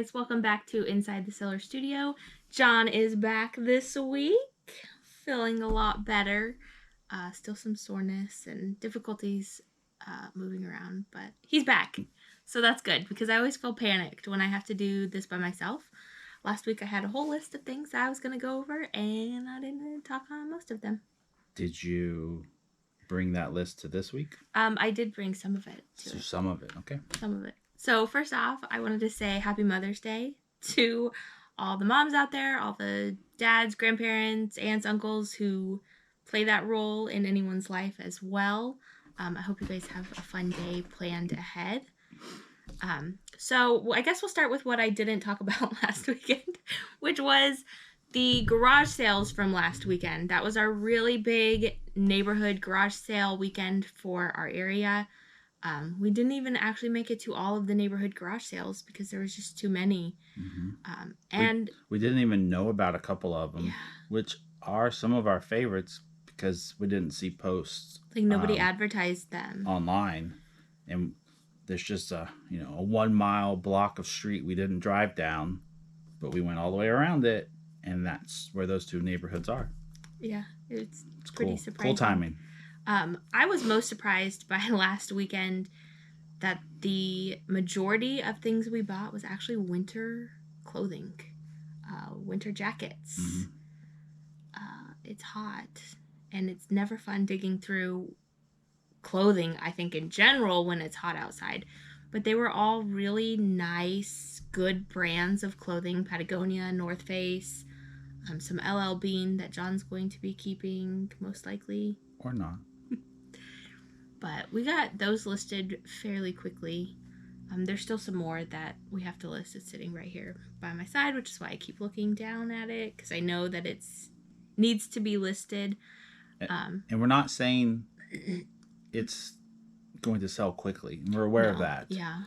guys, welcome back to Inside the Seller Studio. John is back this week, feeling a lot better. Still some soreness and difficulties moving around, but he's back. So that's good because I always feel panicked when I have to do this by myself. Last week I had a whole list of things I was going to go over and I didn't talk on most of them. Did you bring that list to this week? I did bring some of it. Some of it, okay. Some of it. So first off, I wanted to say Happy Mother's Day to all the moms out there, all the dads, grandparents, aunts, uncles who play that role in anyone's life as well. I hope you guys have a fun day planned ahead. So I guess we'll start with what I didn't talk about last weekend, which was the garage sales from last weekend. That was our really big neighborhood garage sale weekend for our area. We didn't even actually make it to all of the neighborhood garage sales because there was just too many. Mm-hmm. And we didn't even know about a couple of them, which are some of our favorites because we didn't see posts. Like nobody advertised them online, and there's just a 1 mile block of street we didn't drive down, but we went all the way around it, and that's where those two neighborhoods are. Yeah, it's pretty cool. surprising. Cool timing. I was most surprised by last weekend that the majority of things we bought was actually winter clothing, winter jackets. Mm-hmm. It's hot, and it's never fun digging through clothing, I think, in general when it's hot outside. But they were all really nice, good brands of clothing. Patagonia, North Face, some LL Bean that John's going to be keeping, most likely. Or not. But we got those listed fairly quickly. There's still some more that we have to list. It's sitting right here by my side, which is why I keep looking down at it, because I know that it's needs to be listed. And we're not saying it's going to sell quickly. We're aware of that. Yeah.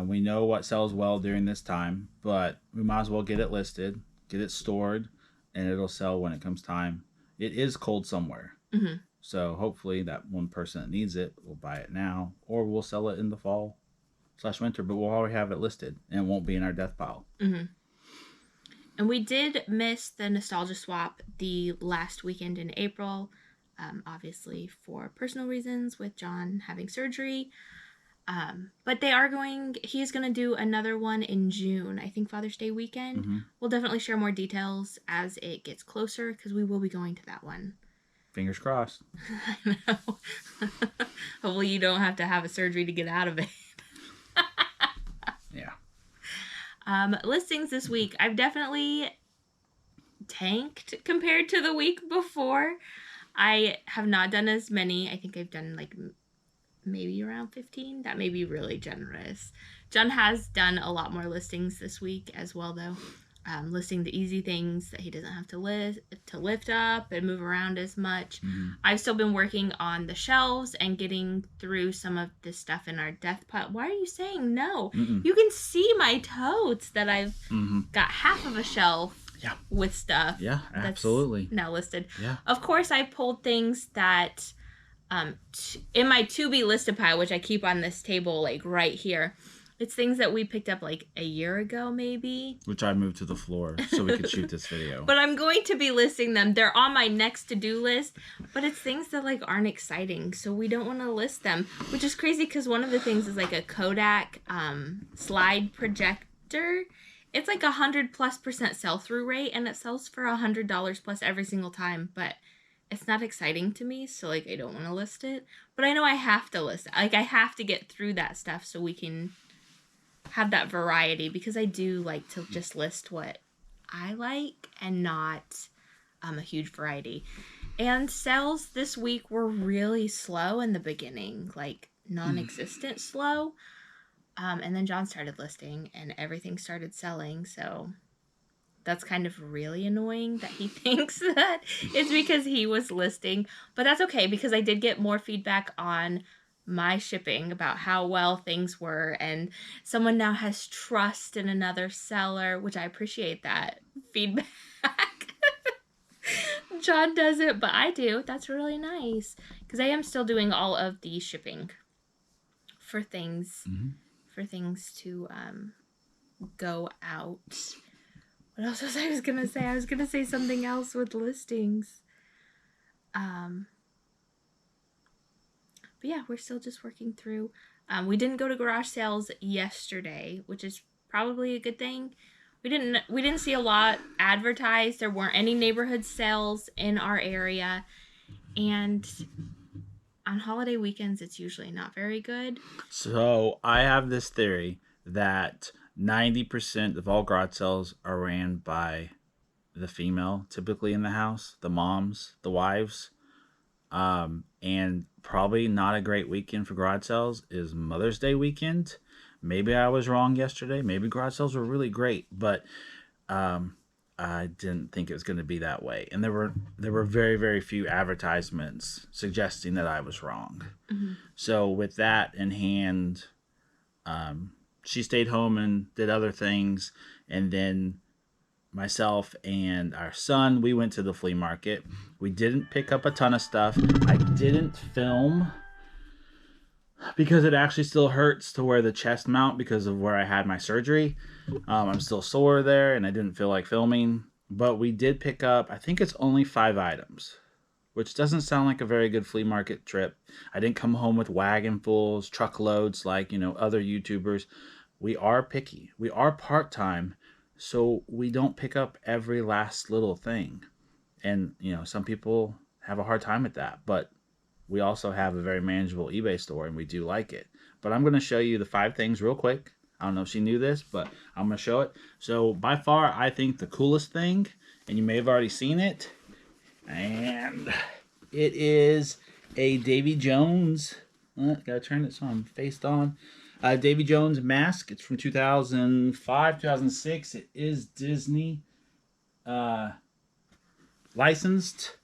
We know what sells well during this time, but we might as well get it listed, get it stored, and it'll sell when it comes time. It is cold somewhere. Mm-hmm. So hopefully that one person that needs it will buy it now, or we'll sell it in the fall/winter, but we'll already have it listed and it won't be in our death pile. Mm-hmm. And we did miss the nostalgia swap the last weekend in April, obviously for personal reasons with John having surgery. But he's going to do another one in June, I think Father's Day weekend. Mm-hmm. We'll definitely share more details as it gets closer because we will be going to that one. Fingers crossed. I know. Hopefully you don't have to have a surgery to get out of it. Yeah. Listings this week. I've definitely tanked compared to the week before. I have not done as many. I think I've done like maybe around 15. That may be really generous. John has done a lot more listings this week as well, though. Listing the easy things that he doesn't have to lift up and move around as much. Mm-hmm. I've still been working on the shelves and getting through some of the stuff in our death pile. Why are you saying no? Mm-mm. You can see my totes that I've got half of a shelf with stuff. Yeah, absolutely. Now listed. Yeah. Of course, I pulled things that in my to be listed pile, which I keep on this table like right here. It's things that we picked up like a year ago, maybe. Which I moved to the floor so we could shoot this video. But I'm going to be listing them. They're on my next to-do list. But it's things that like aren't exciting. So we don't want to list them. Which is crazy because one of the things is like a Kodak slide projector. It's like 100+% sell-through rate. And it sells for $100 plus every single time. But it's not exciting to me. So like I don't want to list it. But I know I have to list it. Like I have to get through that stuff so we can have that variety, because I do like to just list what I like and not a huge variety. And sales this week were really slow in the beginning, like non-existent slow. And then John started listing and everything started selling. So that's kind of really annoying that he thinks that it's because he was listing. But that's okay because I did get more feedback on my shipping about how well things were, and someone now has trust in another seller, which I appreciate that feedback. John doesn't, but I do. That's really nice because I am still doing all of the shipping for things to go out. What else was I gonna say? I was gonna say something else with listings. But yeah, we're still just working through. We didn't go to garage sales yesterday, which is probably a good thing. We didn't see a lot advertised. There weren't any neighborhood sales in our area, and on holiday weekends it's usually not very good. So I have this theory that 90% of all garage sales are ran by the female, typically in the house, the moms, the wives. And probably not a great weekend for garage sales is Mother's Day weekend. Maybe I was wrong yesterday. Maybe garage sales were really great, but I didn't think it was going to be that way. And there were very, very few advertisements suggesting that I was wrong. Mm-hmm. So with that in hand, she stayed home and did other things, and then myself and our son, we went to the flea market. We didn't pick up a ton of stuff. I didn't film because it actually still hurts to wear the chest mount because of where I had my surgery. I'm still sore there and I didn't feel like filming, but we did pick up, I think it's only 5 items, which doesn't sound like a very good flea market trip. I didn't come home with wagonfuls, truckloads like, other YouTubers. We are picky. We are part-time. So we don't pick up every last little thing. And, some people have a hard time with that. But we also have a very manageable eBay store and we do like it. But I'm going to show you the 5 things real quick. I don't know if she knew this, but I'm going to show it. So by far, I think the coolest thing, and you may have already seen it, and it is a Davy Jones. Gotta turn it so I'm faced on. Davy Jones mask. It's from 2005, 2006. It is Disney licensed.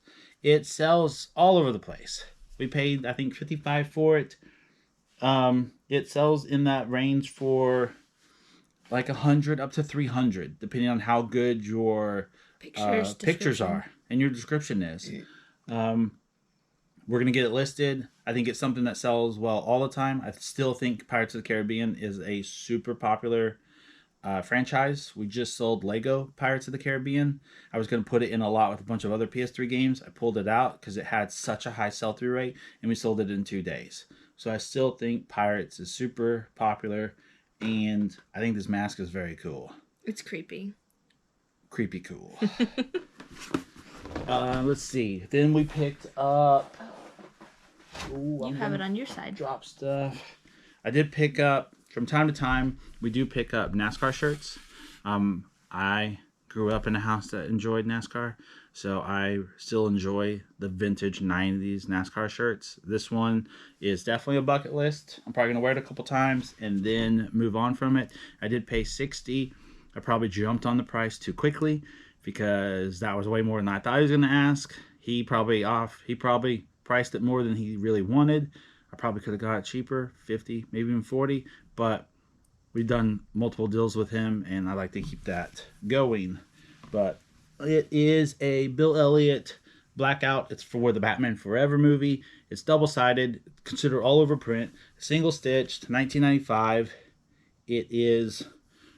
It sells all over the place. We paid, I think, $55 for it. It sells in that range for like 100 up to 300, depending on how good your pictures are and your description is. We're going to get it listed. I think it's something that sells well all the time. I still think Pirates of the Caribbean is a super popular franchise. We just sold Lego Pirates of the Caribbean. I was going to put it in a lot with a bunch of other PS3 games. I pulled it out because it had such a high sell-through rate, and we sold it in 2 days. So I still think Pirates is super popular, and I think this mask is very cool. It's creepy. Creepy cool. Let's see. Then we picked up... Ooh, you have it on your side. Drop stuff. I did pick up, from time to time, we do pick up NASCAR shirts. I grew up in a house that enjoyed NASCAR, so I still enjoy the vintage 90s NASCAR shirts. This one is definitely a bucket list. I'm probably going to wear it a couple times and then move on from it. I did pay $60. I probably jumped on the price too quickly because that was way more than I thought he was going to ask. He probably priced it more than he really wanted. I probably could have got it cheaper, 50, maybe even 40, but we've done multiple deals with him, and I like to keep that going. But it is a Bill Elliott blackout. It's for the Batman Forever movie. It's double-sided, considered all over print, single-stitched, 1995. It is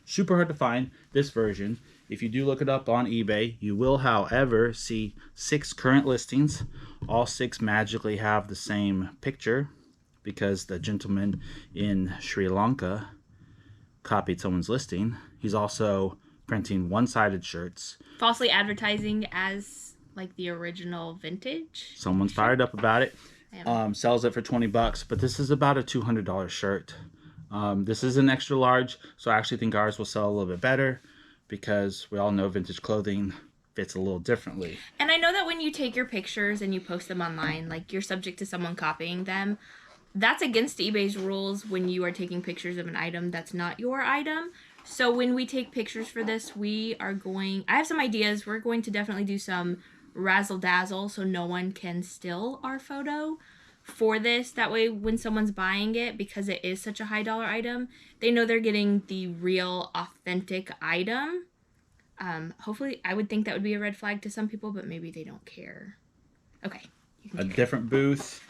super hard to find, this version. If you do look it up on eBay, you will, however, see 6 current listings. All 6 magically have the same picture because the gentleman in Sri Lanka copied someone's listing. He's also printing one-sided shirts. Falsely advertising as like the original vintage. Someone's fired up about it. Sells it for $20, but this is about a $200 shirt. This is an extra large, so I actually think ours will sell a little bit better because we all know vintage clothing fits a little differently. And I know that when you take your pictures and you post them online, like you're subject to someone copying them. That's against eBay's rules when you are taking pictures of an item that's not your item. So when we take pictures for this, I have some ideas. We're going to definitely do some razzle dazzle so no one can steal our photo for this. That way when someone's buying it, because it is such a high dollar item, they know they're getting the real authentic item. Hopefully, I would think that would be a red flag to some people, but maybe they don't care. Okay. A different booth.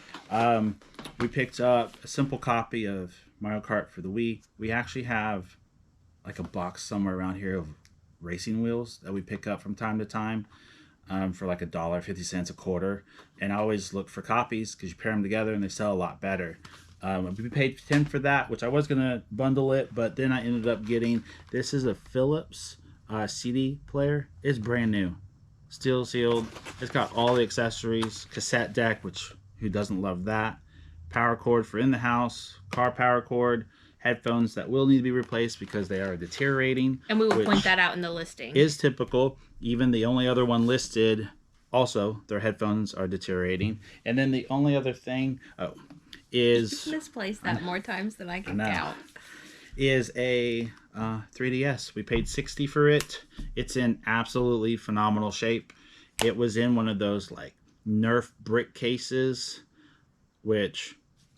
We picked up a simple copy of Mario Kart for the Wii. We actually have like a box somewhere around here of racing wheels that we pick up from time to time for like $1.50 a quarter. And I always look for copies because you pair them together and they sell a lot better. We paid 10 for that, which I was gonna bundle it, but then I ended up getting this is a Philips CD player. It's brand new, steel sealed. It's got all the accessories, cassette deck, which who doesn't love that? Power cord for in the house, car power cord, headphones that will need to be replaced because they are deteriorating. And we will point that out in the listing. Is typical. Even the only other one listed, also their headphones are deteriorating. And then the only other thing is misplaced that more times than I can count. Is a 3DS. We paid $60 for it. It's in absolutely phenomenal shape. It was in one of those like Nerf brick cases, which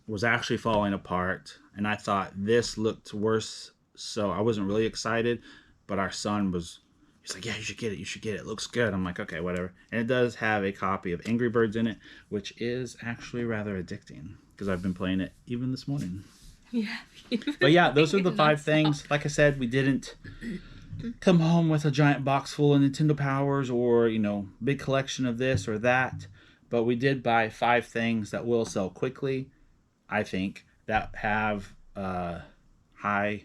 was actually falling apart. And I thought this looked worse, so I wasn't really excited. But our son was, he's like, yeah, you should get it. You should get it. It looks good. I'm like, okay, whatever. And it does have a copy of Angry Birds in it, which is actually rather addicting because I've been playing it even this morning. Yeah. But yeah, those are the 5 things. Like I said, we didn't come home with a giant box full of Nintendo Powers or, you know, big collection of this or that. But we did buy 5 things that will sell quickly, I think, that have high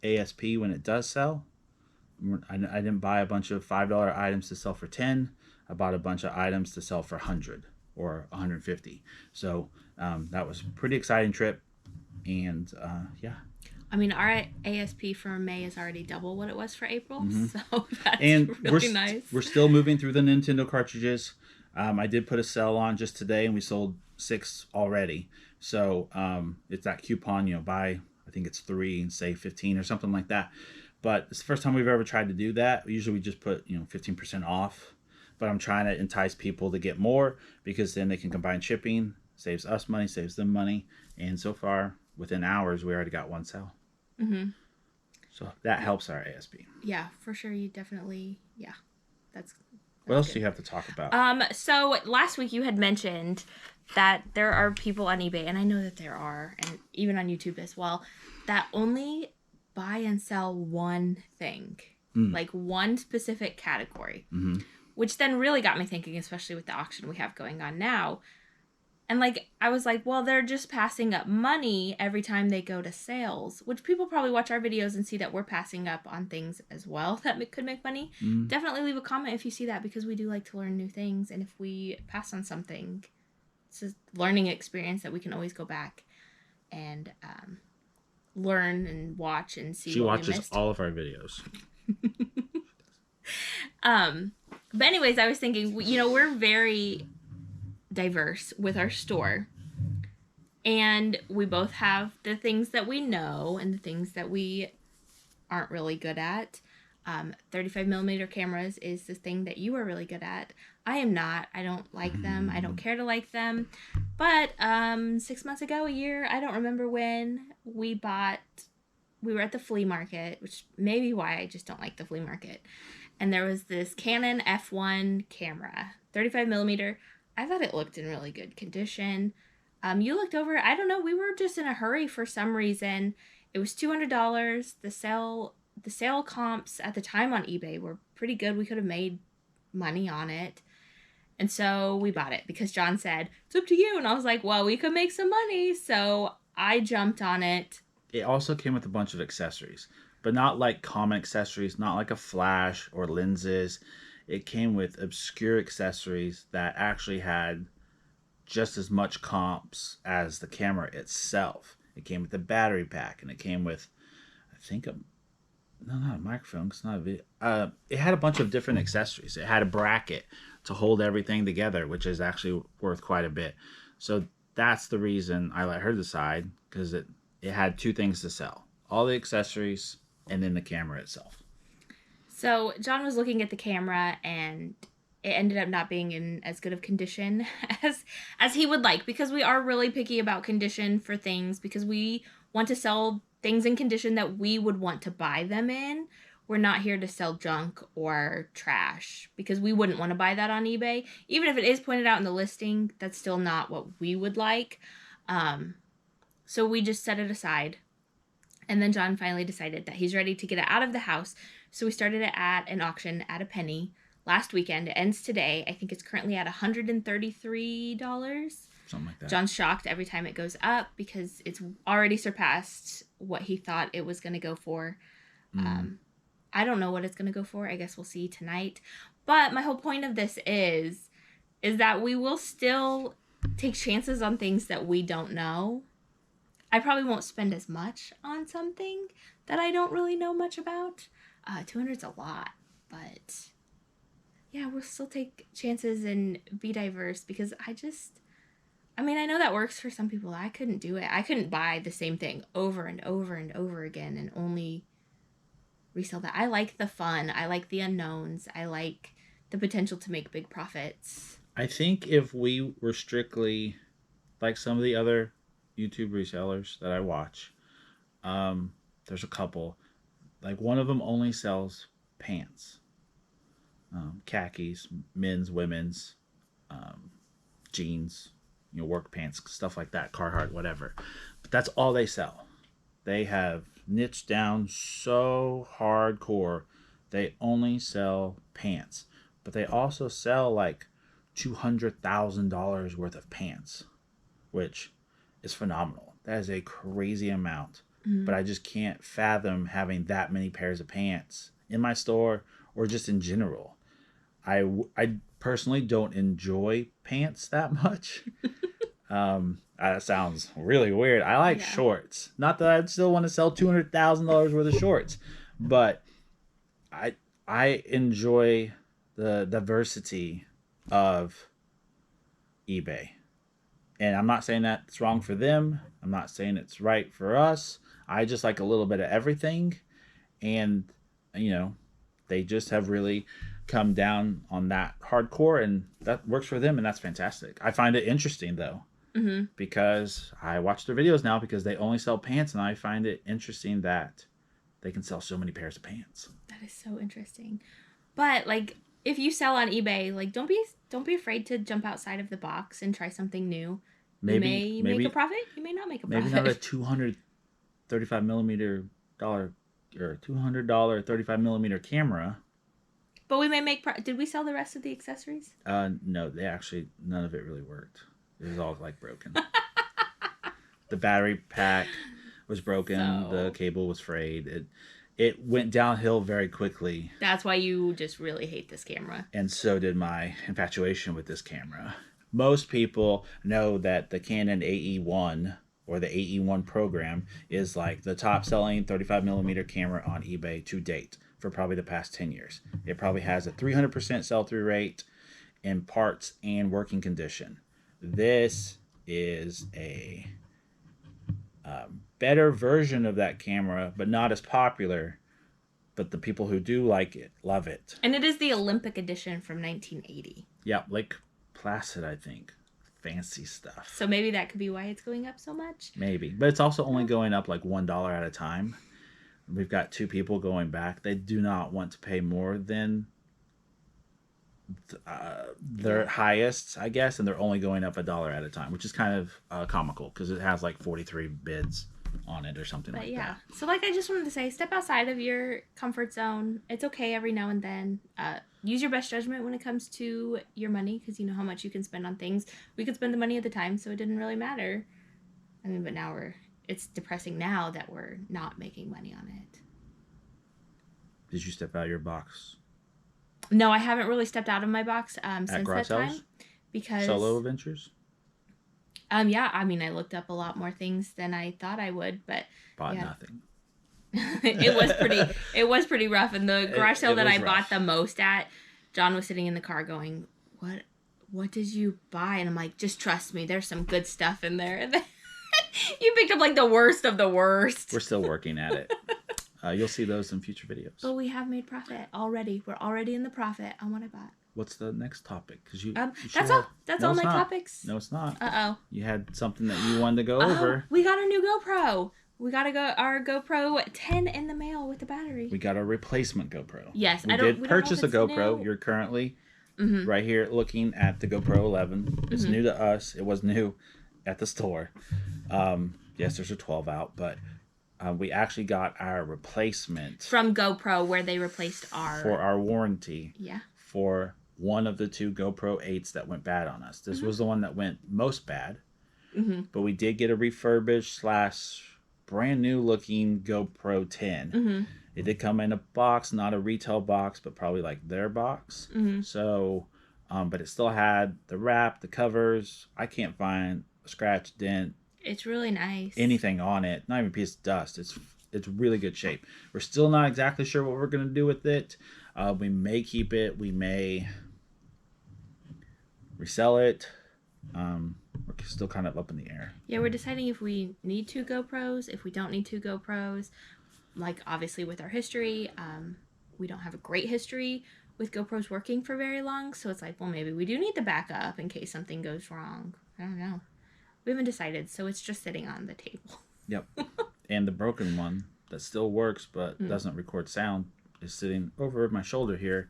ASP when it does sell. I didn't buy a bunch of $5 items to sell for 10. I bought a bunch of items to sell for 100 or 150. So that was a pretty exciting trip. And yeah. I mean, our ASP for May is already double what it was for April. Mm-hmm. So that's really nice. We're still moving through the Nintendo cartridges. I did put a sale on just today, and we sold 6 already. So it's that coupon, you know, buy, I think it's 3 and save 15 or something like that. But it's the first time we've ever tried to do that. Usually we just put, you know, 15% off. But I'm trying to entice people to get more because then they can combine shipping. Saves us money, saves them money. And so far, within hours, we already got 1 sale. Mm-hmm. So that helps our ASP. Yeah, for sure. You definitely, yeah. That's what else good. do you have to talk about? So last week you had mentioned that there are people on eBay, and I know that there are, and even on YouTube as well, that only buy and sell one thing, like one specific category, which then really got me thinking, especially with the auction we have going on now. And like, I was like, well, they're just passing up money every time they go to sales, which people probably watch our videos and see that we're passing up on things as well that could make money. Definitely leave a comment if you see that, because we do like to learn new things. And if we pass on something, it's a learning experience that we can always go back and learn and watch and see. She watches all of our videos. But anyways, I was thinking, you know, we're very diverse with our store, and we both have the things that we know and the things that we aren't really good at. 35mm cameras is the thing that you are really good at. I am not. I don't like them. I don't care to like them. But 6 months ago, a year, I don't remember when, we were at the flea market, which may be why I just don't like the flea market. And there was this Canon F1 camera, 35mm. I thought it looked in really good condition. You looked over, I don't know, we were just in a hurry for some reason. It was $200. The sale comps at the time on eBay were pretty good. We could have made money on it. And so we bought it because John said, it's up to you. And I was like, well, we could make some money. So I jumped on it. It also came with a bunch of accessories, but not like common accessories, not like a flash or lenses. It came with obscure accessories that actually had just as much comps as the camera itself. It came with a battery pack, and it came with, I think, not a microphone. It's not a video. It had a bunch of different accessories. It had a bracket to hold everything together, which is actually worth quite a bit. So that's the reason I let her decide, because it had 2 things to sell: all the accessories and then the camera itself. So John was looking at the camera, and it ended up not being in as good of condition as he would like, because we are really picky about condition for things, because we want to sell things in condition that we would want to buy them in. We're not here to sell junk or trash, because we wouldn't want to buy that on eBay. Even if it is pointed out in the listing, that's still not what we would like. So we just set it aside. And then John finally decided that he's ready to get it out of the house. So we started it at an auction at a penny last weekend. It ends today. I think it's currently at $133. Something like that. John's shocked every time it goes up because it's already surpassed what he thought it was going to go for. I don't know what it's going to go for. I guess we'll see tonight. But my whole point of this is that we will still take chances on things that we don't know. I probably won't spend as much on something that I don't really know much about. 200's a lot, but yeah, we'll still take chances and be diverse because I know that works for some people. I couldn't do it. I couldn't buy the same thing over and over and over again and only resell that. I like the fun. I like the unknowns. I like the potential to make big profits. I think if we were strictly like some of the other YouTube resellers that I watch, there's a couple. Like one of them only sells pants, khakis, men's, women's, jeans, work pants, stuff like that, Carhartt, whatever. But that's all they sell. They have niched down so hardcore. They only sell pants, but they also sell like $200,000 worth of pants, which is phenomenal. That is a crazy amount. But I just can't fathom having that many pairs of pants in my store or just in general. I personally don't enjoy pants that much. That sounds really weird. I like shorts. Not that I'd still want to sell $200,000 worth of shorts, but I enjoy the diversity of eBay. And I'm not saying that's wrong for them. I'm not saying it's right for us. I just like a little bit of everything. And, they just have really come down on that hardcore, and that works for them, and that's fantastic. I find it interesting, though, because I watch their videos now because they only sell pants, and I find it interesting that they can sell so many pairs of pants. That is so interesting. But, if you sell on eBay, don't be afraid to jump outside of the box and try something new. Maybe you may make a profit. You may not make a profit. Maybe not a $235 millimeter or $200 35 millimeter camera. But we may make. Did we sell the rest of the accessories? No, none of it really worked. It was all broken. The battery pack was broken. The cable was frayed. It went downhill very quickly. That's why you just really hate this camera. And so did my infatuation with this camera. Most people know that the Canon AE1 or the AE1 program is the top selling 35 millimeter camera on eBay to date for probably the past 10 years. It probably has a 300% sell-through rate in parts and working condition. This is a better version of that camera, but not as popular. But the people who do like it love it. And it is the Olympic edition from 1980. Yeah, Lake Placid, I think. Fancy stuff. So maybe that could be why it's going up so much? Maybe. But it's also only going up $1 at a time. We've got two people going back. They do not want to pay more than their highest, I guess, and they're only going up $1 at a time, which is kind of comical because it has 43 bids on it or something that. So I just wanted to say, step outside of your comfort zone. It's okay every now and then. Use your best judgment when it comes to your money because you know how much you can spend on things. We could spend the money at the time, so it didn't really matter. But now it's depressing now that we're not making money on it. Did you step out of your box? No, I haven't really stepped out of my box since that time. Because solo adventures? I looked up a lot more things than I thought I would, but bought nothing. it was pretty rough. And the garage sale that I bought rough. the most at, John was sitting in the car going, What did you buy? And I'm like, just trust me, there's some good stuff in there. And then you picked up the worst of the worst. We're still working at it. You'll see those in future videos. But we have made profit already. We're already in the profit on what I bought. What's the next topic? Because that's all. That's all my topics. No, it's not. You had something that you wanted to go over. We got a new GoPro. We got our GoPro 10 in the mail with the battery. We got a replacement GoPro. Yes, we did purchase a GoPro. New. You're currently right here looking at the GoPro 11. It's new to us. It was new at the store. Yes, there's a 12 out, but We actually got our replacement From GoPro, where they replaced for our warranty. Yeah. For one of the 2 GoPro 8s that went bad on us. This was the one that went most bad. But we did get a refurbished / brand new looking GoPro 10. It did come in a box, not a retail box, but probably like their box. So, but it still had the wrap, the covers. I can't find a scratch, dent. It's really nice. Anything on it. Not even a piece of dust. It's really good shape. We're still not exactly sure what we're going to do with it. We may keep it. We may resell it. We're still kind of up in the air. Yeah, we're deciding if we need 2 GoPros, if we don't need 2 GoPros. Like, obviously, with our history, we don't have a great history with GoPros working for very long. So it's like, well, maybe we do need the backup in case something goes wrong. I don't know. We haven't decided, so it's just sitting on the table. Yep. And the broken one that still works but doesn't record sound is sitting over my shoulder here.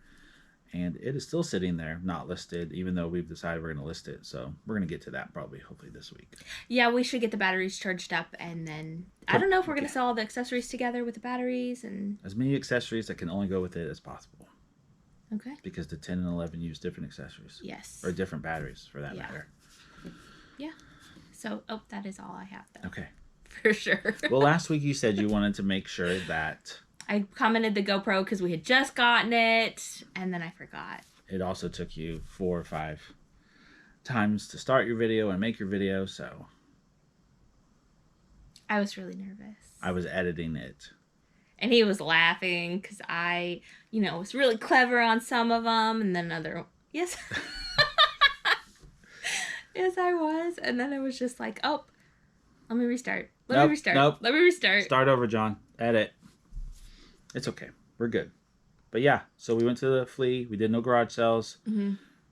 And it is still sitting there, not listed, even though we've decided we're going to list it. So we're going to get to that probably, hopefully this week. Yeah, we should get the batteries charged up, and then I don't know if we're going to sell all the accessories together with the batteries and as many accessories that can only go with it as possible. Okay. Because the 10 and 11 use different accessories. Yes. Or different batteries, for that matter. Yeah. So, that is all I have, though. Okay. For sure. Well, last week you said you wanted to make sure that I commented the GoPro because we had just gotten it, and then I forgot. it also took you 4 or 5 times to start your video and make your video, so I was really nervous. I was editing it. And he was laughing because I, was really clever on some of them, and then other... Yes. Yes, I was. And then I was just like, oh, let me restart. Let me restart. Start over, John. Edit. It's okay. We're good. But yeah, so we went to the flea. We did no garage sales.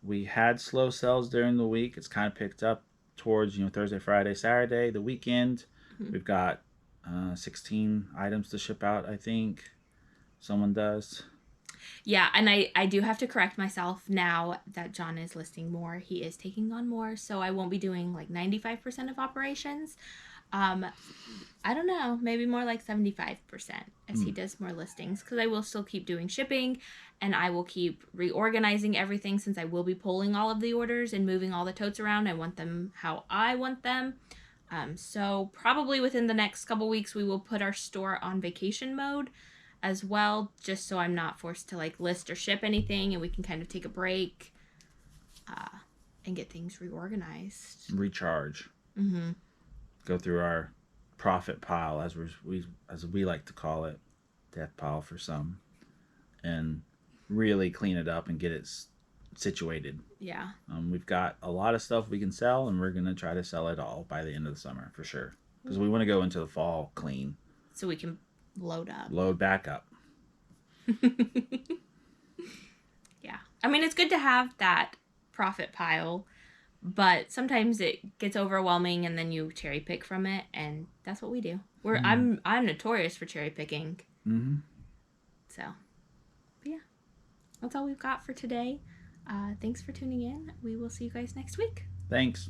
We had slow sales during the week. It's kind of picked up towards, Thursday, Friday, Saturday, the weekend. We've got 16 items to ship out, I think. Someone does. Yeah, and I do have to correct myself now that John is listing more. He is taking on more, so I won't be doing like 95% of operations. I don't know, maybe more like 75% as he does more listings, because I will still keep doing shipping, and I will keep reorganizing everything since I will be pulling all of the orders and moving all the totes around. I want them how I want them. So probably within the next couple weeks we will put our store on vacation mode as well, just so I'm not forced to like list or ship anything, and we can kind of take a break and get things reorganized. Recharge. Go through our profit pile, as we like to call it, death pile for some, and really clean it up and get it situated. Yeah. We've got a lot of stuff we can sell, and we're going to try to sell it all by the end of the summer for sure, because we want to go into the fall clean. So we can load back up. Yeah. I mean, it's good to have that profit pile, but sometimes it gets overwhelming and then you cherry pick from it, and that's what we do. I'm notorious for cherry picking. So, but yeah, that's all we've got for today. Thanks for tuning in. We will see you guys next week. Thanks.